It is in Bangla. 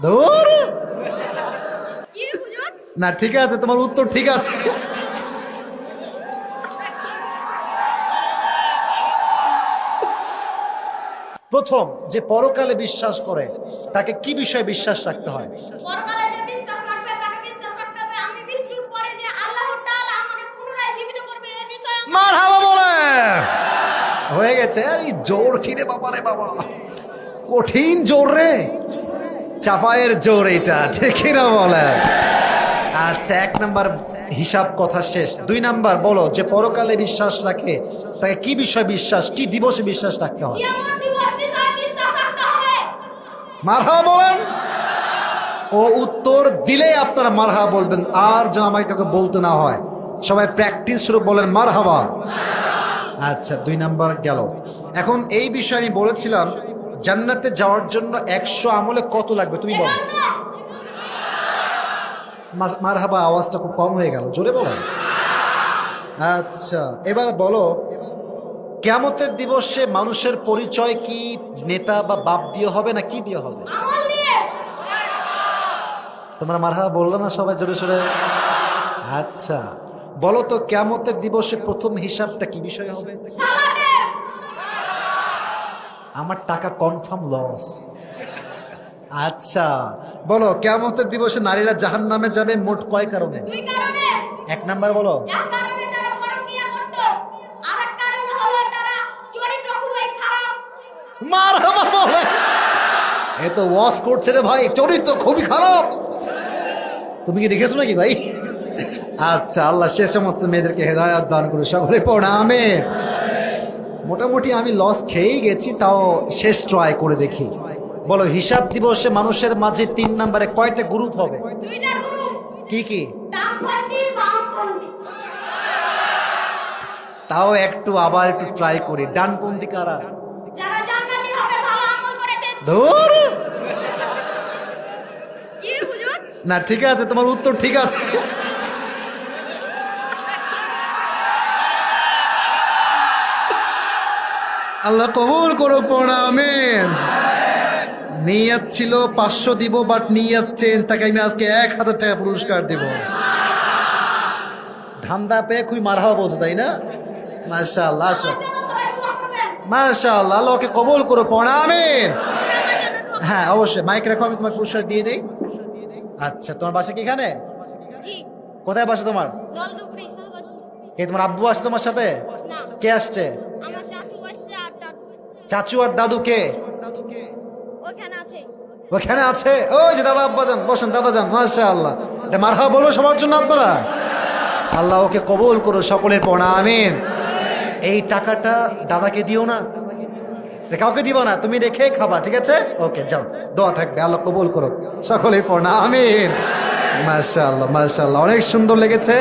ধুর। না ঠিক আছে, তোমার উত্তর ঠিক আছে। প্রথম যে পরকালে বিশ্বাস করে তাকে কি বিষয়ে বিশ্বাস রাখতে হয়? পরকালে যে বিশ্বাস রাখবে তাকে বিশ্বাস রাখতে হবে আমি মৃত্যুর পরে যে আল্লাহ তাআলা আমাকে পুনরায় জীবিত করবে এই বিষয়ে মারহাবা বলে হয়ে গেছে। আর এই জোর খিরে বাবা রে বাবা, কঠিন জোর রে, চাপায়ের জোর এটা, ঠিক না বলে? আচ্ছা, 1 নাম্বার হিসাব কথা শেষ। 2 নাম্বার বলো, যে পরকালে বিশ্বাস রাখে তাকে কি বিষয়ে বিশ্বাস, কি দিবসে বিশ্বাস রাখতে হয়? কিয়ামত দিবস বিষয়ে বিশ্বাস রাখতে হবে। মারহাবা বলেন। ও উত্তর দিলে আপনারা মারহাবা বলবেন, আর যেন আমাকে কাউকে বলতে না হয়। সবাই প্র্যাকটিস শুরু বলেন মারহাবা। আচ্ছা, 2 নাম্বার গেল। এখন এই বিষয়ে আমি বলেছিলাম জান্নাতে যাওয়ার জন্য 100 আমলে কত লাগবে তুমি বলো। মারহাবা আওয়াজটা খুব কম হয়ে গেল, জোরে বলেন। আচ্ছা, এবার বলো, কিয়ামতের দিবসে মানুষের পরিচয় কি নেতা বা বাপ দিয়ে হবে না কি দিয়ে হবে? আমল দিয়ে। তোমরা মারহাবা বললো না সবাই জোরে সোরে? আচ্ছা, বলো তো কিয়ামতের দিবসে প্রথম হিসাবটা কি বিষয় হবে? সালাতে। আমার টাকা কনফার্ম লস। আচ্ছা, বলো কিয়ামতের দিবসে নারীরা জাহান্নামে যাবে মোট কয় কারণে? 2 কারণে। 1 নাম্বার বলো। এক কারণে তারা পরকিয়া করত, আরেক কারণ হলো তারা চরিত্র খুবই খারাপ। মারহাবা বলে। এ তো ওয়াজ করছে রে ভাই, চরিত্র খুবই খারাপ। তুমি কি দেখেছো নাকি ভাই? আচ্ছা, আল্লাহ সে সমস্ত মেয়েদেরকে হেদায়াত দান করে, সকলে পড়া আমিন। মোটামুটি আমি লস খেয়েই গেছি, তাও শেষ ট্রাই করে দেখি। বলো, হিসাব দিবসে মানুষের মাঝে 3 নম্বরে কয়টা গ্রুপ হবে? 2টা গ্রুপ। কি কি? ডানপন্থী বামপন্থী। তাও আবার একটু ট্রাই করি। ডানপন্থী কারা? যারা জান্নাতি হবে ভালো আমল করেছে। ধুর। কি হুজুর? না ঠিক আছে, তোমার উত্তর ঠিক আছে। আল্লাহ কবুল করো, পড়া আমিন। নিয়ত ছিল 500 দিব, বাট নিয়ত চেঞ্জ, তাকে আমি আজকে 1000 টাকা পুরস্কার দেব। ধান্দা পেয়ে খুবই মারহাবা বলছো, তাই না? মাশাআল্লাহ, আমার জন্য সবাই দোয়া করবেন। মাশাআল্লাহ, আল্লাহকে কবুল করো, পড়া আমিন। হুজুর আমার জন্য দোয়া হ্যাঁ অবশ্যই, মাইক রাখো, আমি তোমার পুরস্কার দিয়ে দেই। আচ্ছা, তোমার বাসা কি এখানে? জি। কোথায় বাসা তোমার? দলডুবরি শাহবাজপুর। কে তোমার আব্বু আসছে তোমার সাথে? না, কে আসছে? আমার চাচু আসছে আর চাচু আর দাদু কে? ওখানে আছে। ওখানে আছে। ওই যে দাদা, আব্বা যান, বসেন দাদা যান। মাশাআল্লাহ, মারহাবা বলো সবার জন্য আপনারা। আল্লাহ ওকে কবুল করো, সকলের পড়া আমিন। এই টাকাটা দাদাকে দিও না, কাউকে দিব না, তুমি রেখে খাবা, ঠিক আছে? ওকে, যাও, দোয়া থাকবে, আল্লাহ কবুল করো, সকলের পড়া আমিন। মাশাআল্লাহ, মাশাআল্লাহ, অনেক সুন্দর লেগেছে।